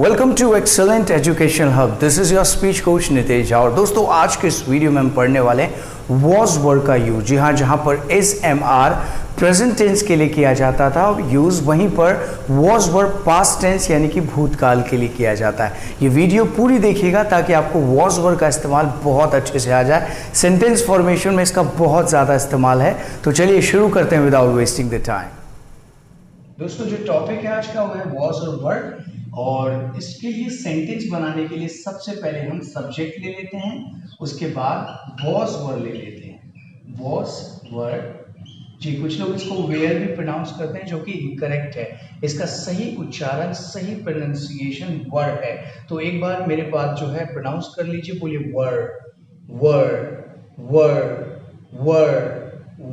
Welcome to excellent education hub. This is your speech coach Nitesh. और दोस्तों आज के इस वीडियो में हम पढ़ने वाले हैं वॉज वर्ड का यूज। जी हाँ, जहाँ पर is am are present tense के लिए किया जाता था यूज, वहीं पर वॉज वर्ड पास्ट टेंस यानी कि भूतकाल के लिए किया जाता है। ये वीडियो पूरी देखिएगा ताकि आपको वॉज वर्ड का इस्तेमाल बहुत अच्छे से आ जाए। सेंटेंस फॉर्मेशन में इसका बहुत ज़्यादा इस्तेमाल है। तो चलिए शुरू करते हैं विदाउट वेस्टिंग द टाइम। दोस्तों जो टॉपिक है आज का वो है वॉज और वर्ड, और इसके लिए सेंटेंस बनाने के लिए सबसे पहले हम सब्जेक्ट ले लेते हैं, उसके बाद वॉज वर्ड ले लेते हैं। वॉज वर्ड जी, कुछ लोग इसको वेयर भी प्रोनाउंस करते हैं जो कि इनकरेक्ट है। इसका सही उच्चारण, सही प्रोनाउंसिएशन वर्ड है। तो एक बार मेरे बात जो है प्रोनाउंस कर लीजिए, बोलिए word word word word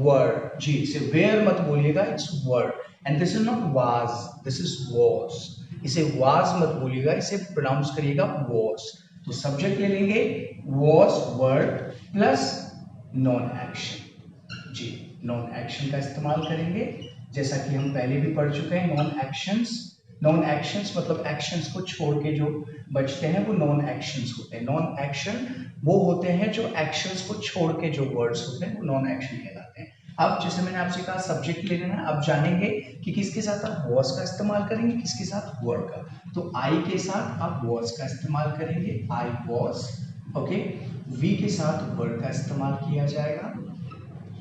word. जी, इसे वेयर मत बोलिएगा, it's word. And this is not was, this is was. इसे वाज मत बोलिएगा, इसे प्रोनाउंस करिएगा वॉज। तो सब्जेक्ट ले लेंगे was word plus non action. जी, नॉन एक्शन का इस्तेमाल करेंगे जैसा कि हम पहले भी पढ़ चुके हैं। नॉन एक्शंस मतलब एक्शंस को छोड़ के जो बचते हैं वो नॉन एक्शंस होते हैं। नॉन एक्शन वो होते हैं जो एक्शंस को छोड़ के जो वर्ड्स होते हैं वो नॉन एक्शन कहलाते हैं। अब जैसे मैंने आपसे कहा सब्जेक्ट ले लेना, अब जानेंगे कि किसके साथ आप वॉज का इस्तेमाल करेंगे, किसके साथ वर्ड का। तो आई के साथ आप वॉज का इस्तेमाल करेंगे, आई वॉज। ओके, वी के साथ वर्ड का इस्तेमाल किया जाएगा,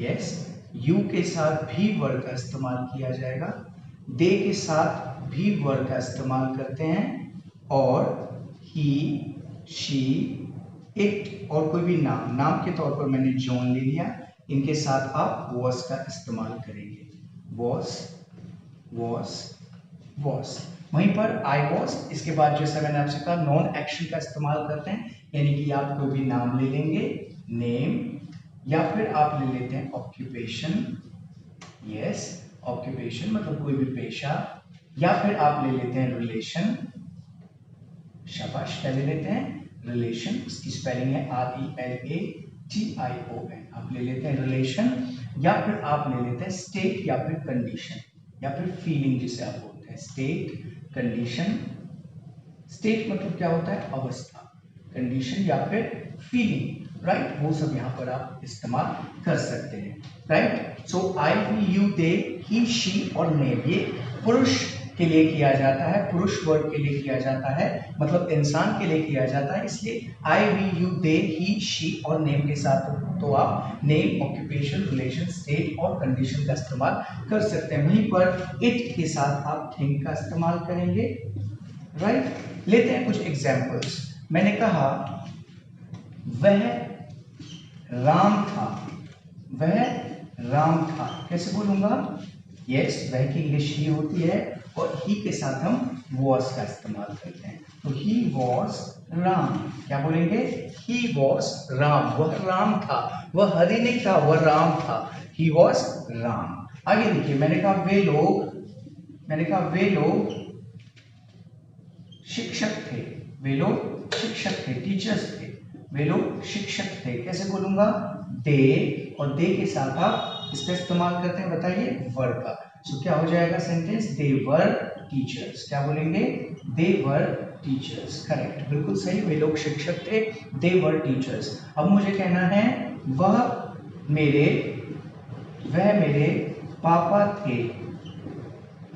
यस। यू के साथ भी वर्ड का इस्तेमाल किया जाएगा। दे के साथ भी वर्ड का इस्तेमाल करते हैं, और ही, शी, इट और कोई भी नाम के तौर पर मैंने जॉन ले लिया, इनके साथ आप वॉज का इस्तेमाल करेंगे। Was was was. वहीं पर आई वॉज, इसके बाद जैसे मैंने आपसे कहा नॉन एक्शन का इस्तेमाल करते हैं, यानी कि आप कोई भी नाम ले लेंगे, नेम, या फिर आप ले लेते हैं ऑक्यूपेशन, यस, ऑक्यूपेशन मतलब कोई भी पेशा, या फिर आप ले लेते हैं रिलेशन, शाबाश, क्या ले लेते हैं रिलेशन, उसकी स्पेलिंग है RELATION। आप ले लेते हैं रिलेशन, या फिर आप ले लेते हैं स्टेट या फिर कंडीशन या फिर फीलिंग जिसे आप बोलते हैं, स्टेट, कंडीशन। स्टेट मतलब क्या होता है अवस्था, कंडीशन या फिर फीलिंग, राइट। वो सब यहाँ पर आप इस्तेमाल कर सकते हैं, right. So I, we, you, they, he, she और नेम, ये पुरुष के लिए किया जाता है, पुरुष वर्ग के लिए किया जाता है, मतलब इंसान के लिए किया जाता है। इसलिए I, we, you, they, he, she और नेम के साथ तो आप नेम, ऑक्यूपेशन, रिलेशन, स्टेट और कंडीशन का इस्तेमाल कर सकते हैं। वहीं पर इट के साथ आप थिंक का इस्तेमाल करेंगे, राइट। लेते हैं कुछ एग्जाम्पल्स। मैंने कहा वह राम था, वह राम था, कैसे बोलूंगा, यस, वह की इंग्लिश ही होती है, और ही के साथ हम वॉज का इस्तेमाल करते हैं। तो ही वॉज राम, क्या बोलेंगे, ही वॉज राम, वह राम था, वह हरि नहीं था, वह राम था, ही वॉज राम। आगे देखिए, मैंने कहा वे लोग शिक्षक थे, वे लोग शिक्षक थे, टीचर्स थे, वे लोग शिक्षक थे, कैसे बोलूंगा, दे, और दे के साथ आप इसका इस्तेमाल करते हैं, बताइए वर्ड का। सो क्या हो जाएगा सेंटेंस, दे वर टीचर्स, क्या बोलेंगे, दे वर टीचर्स, करेक्ट, बिल्कुल सही, वे लोग शिक्षक थे, दे वर टीचर्स। अब मुझे कहना है वह मेरे पापा थे,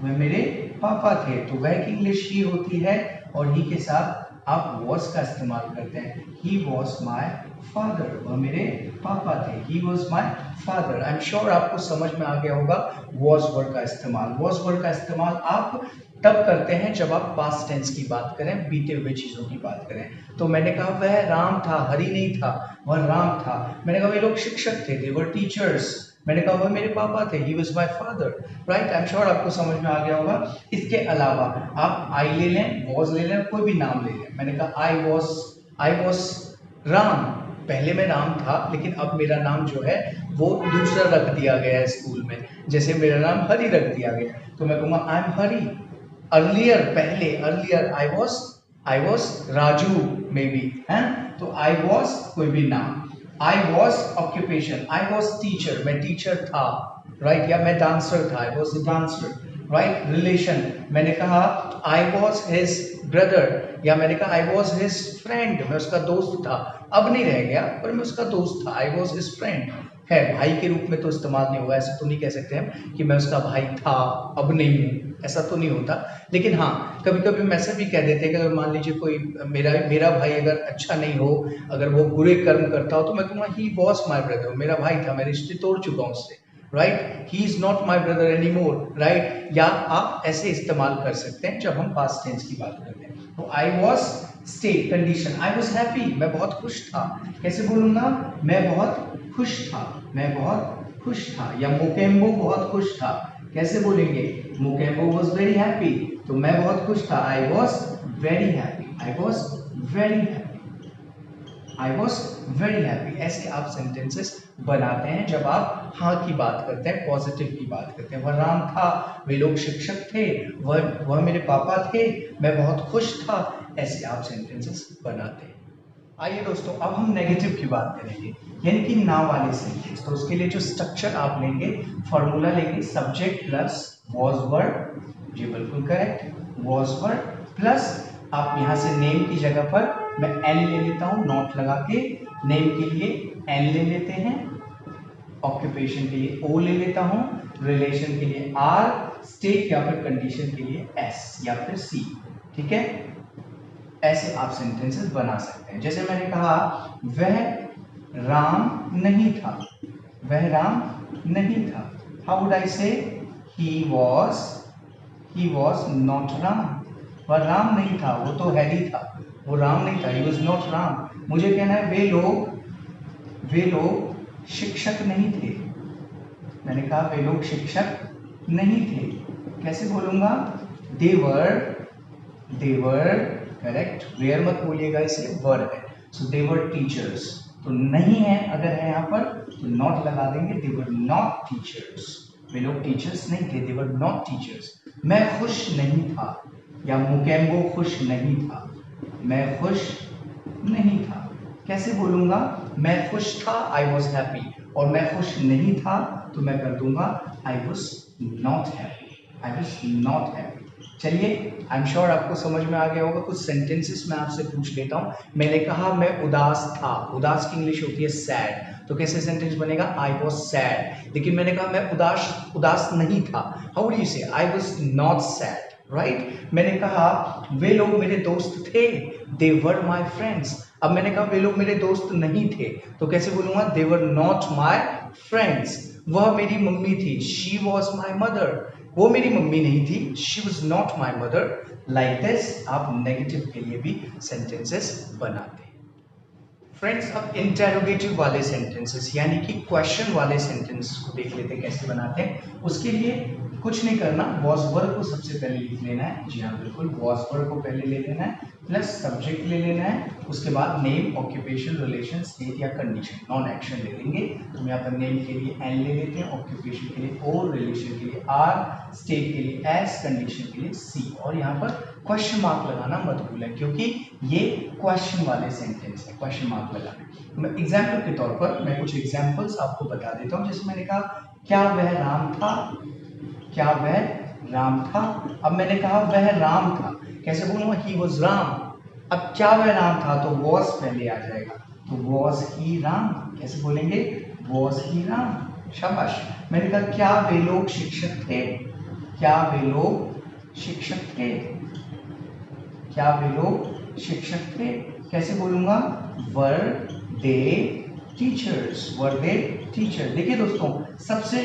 वह मेरे पापा थे, तो वह की इंग्लिश ही होती है, और ही के साथ आप वॉज का इस्तेमाल करते हैं, ही वॉज माई फादर, वह मेरे पापा थे, he was my father. I am sure आपको समझ में आ गया होगा वॉज वर्ड का इस्तेमाल। वॉज वर्ड का इस्तेमाल आप तब करते हैं जब आप पास्ट टेंस की बात करें, बीते हुए चीजों की बात करें। तो मैंने कहा वह राम था, हरि नहीं था, वह राम था। मैंने कहा वे लोग शिक्षक थे, दे वर टीचर्स। मैंने कहा वह मेरे पापा थे, he was my father, right? I'm sure आपको समझ में आ गया होगा। इसके अलावा आप I ले लें, was ले लें, कोई भी नाम ले लें। मैंने कहा I was राम, पहले मैं राम था, लेकिन अब मेरा नाम जो है वो दूसरा रख दिया गया है स्कूल में, जैसे मेरा नाम हरि रख दिया गया, तो मैं कहूँगा आई एम हरि। अर्लियर, पहले, earlier I was Raju may be, है, तो I was कोई भी नाम। I was occupation, I was teacher, मैं टीचर था, राइट, या मैं डांसर था, I was a dancer, right. Relation, मैंने कहा I was his ब्रदर, या मैंने कहा आई वॉज हिज फ्रेंड, मैं उसका दोस्त था, अब नहीं रह गया पर मैं उसका दोस्त था, आई वॉज हिज फ्रेंड। है भाई के रूप में तो इस्तेमाल नहीं होगा, ऐसा तो नहीं कह सकते हम कि मैं उसका भाई था अब नहीं हूँ, ऐसा तो नहीं होता। लेकिन हाँ, कभी कभी हम ऐसा भी कह देते हैं कि अगर मान लीजिए कोई मेरा भाई अगर अच्छा नहीं हो, अगर वो बुरे कर्म करता हो, तो मैं कहूँगा ही वॉज माई ब्रदर, मेरा भाई था, मैं रिश्ते तोड़ चुका हूँ उससे, right, he is not my brother any more, right. या आप ऐसे इस्तेमाल कर सकते हैं जब हम पास्ट टेंस की बात करते हैं। तो I was state condition, I was happy, मैं बहुत खुश था, कैसे बोलूंगा, मैं बहुत खुश था, मैं बहुत खुश था। या मोकेम्बो बहुत खुश था, कैसे बोलेंगे, मोकेम्बो वॉज वेरी हैप्पी, तो मैं बहुत खुश था, I was very happy, I was very happy, I was very happy. ऐसे आप सेंटेंसेस बनाते हैं जब आप हाँ की बात करते हैं, पॉजिटिव की बात करते हैं। वह राम था, वे लोग शिक्षक थे, वह मेरे पापा थे, मैं बहुत खुश था, ऐसे आप सेंटेंसेस बनाते हैं। आइए दोस्तों, अब हम नेगेटिव की बात करेंगे, यानी कि ना वाले सेंटेंस। तो उसके लिए जो स्ट्रक्चर आप लेंगे, फॉर्मूला लेंगे, सब्जेक्ट प्लस वॉज वर्ड, जी बिल्कुल करेक्ट, वॉज वर्ड प्लस आप यहाँ से नेम की जगह पर मैं एन ले लेता हूँ, नॉट लगा के, नेम के लिए एन ले लेते हैं, ऑक्यूपेशन के लिए ओ ले लेता हूँ, रिलेशन के लिए आर, स्टेट या फिर कंडीशन के लिए एस या फिर सी, ठीक है। ऐसे आप सेंटेंसेस बना सकते हैं। जैसे मैंने कहा वह राम नहीं था, वह राम नहीं था, हाउ वुड आई से, ही वॉज नॉट राम, वह राम नहीं था, वो तो हैरी था, वो राम नहीं था, ही वॉज नॉट राम। मुझे कहना है वे लोग शिक्षक नहीं थे, मैंने कहा वे लोग शिक्षक नहीं थे, कैसे बोलूंगा, देवर करेक्ट, वेयर मत बोलिएगा, इसे वर है, सो देवर टीचर्स, तो नहीं है अगर है यहाँ पर तो नॉट लगा देंगे, देवर नॉट टीचर्स, वे लोग टीचर्स नहीं थे, देवर नॉट टीचर्स। मैं खुश नहीं था, या मुकेम्बो खुश नहीं था, मैं खुश नहीं था, कैसे बोलूंगा, मैं खुश था, आई वॉज हैप्पी, और मैं खुश नहीं था तो मैं कर दूंगा I was not happy, I was not happy. चलिए, आई एम श्योर आपको समझ में आ गया होगा। कुछ सेंटेंसेस मैं आपसे पूछ लेता हूँ। मैंने कहा मैं उदास था, उदास की इंग्लिश होती है सैड, तो कैसे सेंटेंस बनेगा, आई वॉज सैड। लेकिन मैंने कहा मैं उदास नहीं था, हाउ डू यू से, I was not sad, right. मैंने कहा वे लोग मेरे दोस्त थे, दे वर माई फ्रेंड्स। अब मैंने कहा वे लोग मेरे दोस्त नहीं थे, तो कैसे बोलूंगा, दे वर नॉट माई फ्रेंड्स। वह मेरी मम्मी थी, शी वॉज माई मदर, वो मेरी मम्मी नहीं थी, she was not my mother. Like this आप नेगेटिव के लिए भी सेंटेंसेस बनाते हैं। फ्रेंड्स, अब इंटेरोगेटिव वाले सेंटेंसेस यानी कि क्वेश्चन वाले सेंटेंस को देख लेते हैं कैसे बनाते हैं। उसके लिए कुछ नहीं करना, वॉज वर्ब को सबसे पहले लिख लेना है, जी हाँ बिल्कुल, वॉज वर्ब को पहले ले लेना है, प्लस सब्जेक्ट ले लेना है, उसके बाद नेम, ऑक्यूपेशन, रिलेशन, स्टेट या कंडीशन, नॉन एक्शन ले लेंगे। तो हम यहाँ पर नेम के लिए एन ले लेते हैं, ऑक्यूपेशन के लिए ओ, रिलेशन के लिए आर, स्टेट के लिए एस, कंडीशन के लिए सी, और यहाँ पर क्वेश्चन मार्क लगाना मत भूलें क्योंकि ये क्वेश्चन वाले सेंटेंस है, क्वेश्चन मार्क लगाना। मैं एग्जाम्पल के तौर पर मैं कुछ एग्जाम्पल्स आपको बता देता हूँ। जैसे मैंने कहा क्या वह राम था, क्या वह राम था। अब मैंने कहा वह राम था, कैसे बोलूंगा, ही वॉज राम। अब क्या वह राम था, तो वॉज पहले आ जाएगा, तो वॉज ही राम, कैसे बोलेंगे, वॉज ही राम, शाबाश। मैंने कहा क्या वे लोग शिक्षक थे, क्या वे लोग शिक्षक थे, क्या वे लोग शिक्षक थे, कैसे बोलूंगा, वर they teachers, were they teacher. देखिए दोस्तों, सबसे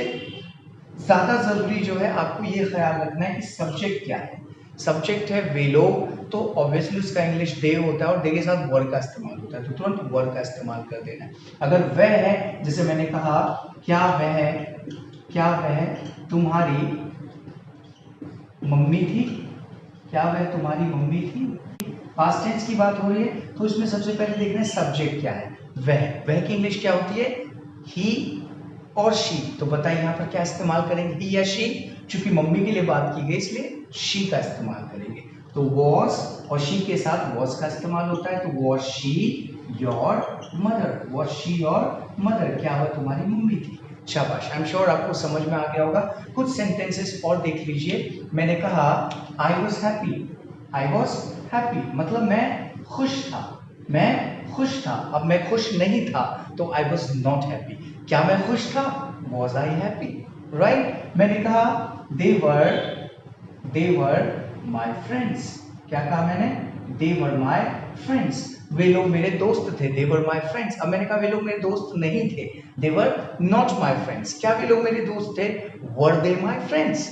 ज्यादा जरूरी जो है आपको ये ख्याल रखना है कि सब्जेक्ट क्या है। सब्जेक्ट है वे लोग, तो ऑब्वियसली उसका इंग्लिश दे होता है और दे के साथ वर्ड का इस्तेमाल होता है, तो तुरंत वर्ड का इस्तेमाल कर देना है। अगर वह है, जैसे मैंने कहा क्या वह तुम्हारी मम्मी थी, क्या वह तुम्हारी मम्मी थी, पास्ट टेंस की बात हो रही है, तो इसमें सबसे पहले देखना है सब्जेक्ट क्या है। वह की इंग्लिश क्या होती है, ही और शी। तो बताइए यहाँ पर क्या इस्तेमाल करेंगे, ही या शी। चूंकि मम्मी के लिए बात की गई इसलिए शी का इस्तेमाल करेंगे। तो वॉज और शी के साथ वॉज का इस्तेमाल होता है, तो was she your mother, was she your mother, क्या वह तुम्हारी मम्मी थी, शाबाश। आई एम श्योर आपको समझ में आ गया होगा। कुछ सेंटेंसेस और देख लीजिए। मैंने कहा I was happy, I was happy, मतलब मैं खुश था, मैं खुश था। अब मैं खुश नहीं था तो आई वॉज नॉट हैप्पी। क्या मैं खुश था? Was I happy, right. मैंने कहा दे वर माई फ्रेंड्स। क्या कहा मैंने? दे वर माई फ्रेंड्स, वे लोग मेरे दोस्त थे। They were my friends. अब मैंने कहा वे लोग मेरे दोस्त नहीं थे। They were not my friends. क्या वे लोग मेरे दोस्त थे? Were they my friends.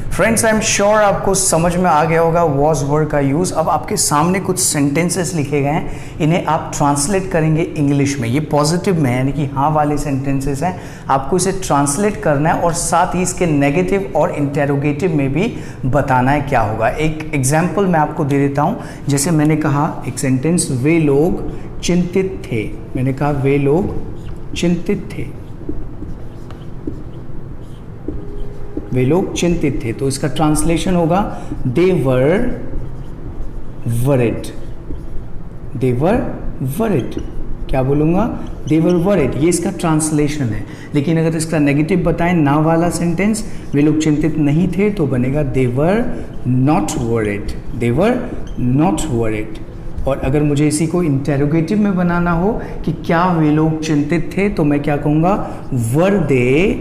Friends, I am sure आपको समझ में आ गया होगा वॉज वर्ड का यूज़। अब आपके सामने कुछ सेंटेंसेस लिखे गए हैं, इन्हें आप ट्रांसलेट करेंगे इंग्लिश में। ये पॉजिटिव में है, यानी कि हाँ वाले सेंटेंसेस हैं। आपको इसे ट्रांसलेट करना है और साथ ही इसके नेगेटिव और इंटेरोगेटिव में भी बताना है क्या होगा। एक एग्जाम्पल मैं आपको दे देता हूँ। जैसे मैंने कहा एक सेंटेंस, वे लोग चिंतित थे। मैंने कहा वे लोग चिंतित थे, वे लोग चिंतित थे। तो इसका ट्रांसलेशन होगा दे वर वरिड। They were worried. क्या बोलूँगा? दे वर वरिड। ये इसका ट्रांसलेशन है। लेकिन अगर इसका नेगेटिव बताएं, ना वाला सेंटेंस, वे लोग चिंतित नहीं थे, तो बनेगा they were not worried. They were not worried. और अगर मुझे इसी को इंटेरोगेटिव में बनाना हो कि क्या वे लोग चिंतित थे, तो मैं क्या कहूँगा? वर दे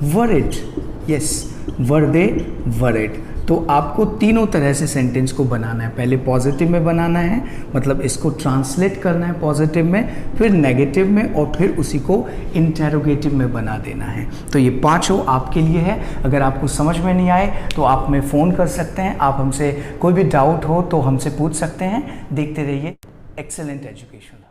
वरिड। यस, वर दे वरिड। तो आपको तीनों तरह से सेंटेंस को बनाना है। पहले पॉजिटिव में बनाना है, मतलब इसको ट्रांसलेट करना है पॉजिटिव में, फिर नेगेटिव में, और फिर उसी को इंटेरोगेटिव में बना देना है। तो ये पांचों आपके लिए है। अगर आपको समझ में नहीं आए तो आप हमें फ़ोन कर सकते हैं। आप हमसे कोई भी डाउट हो तो हमसे पूछ सकते हैं। देखते रहिए एक्सेलेंट एजुकेशन।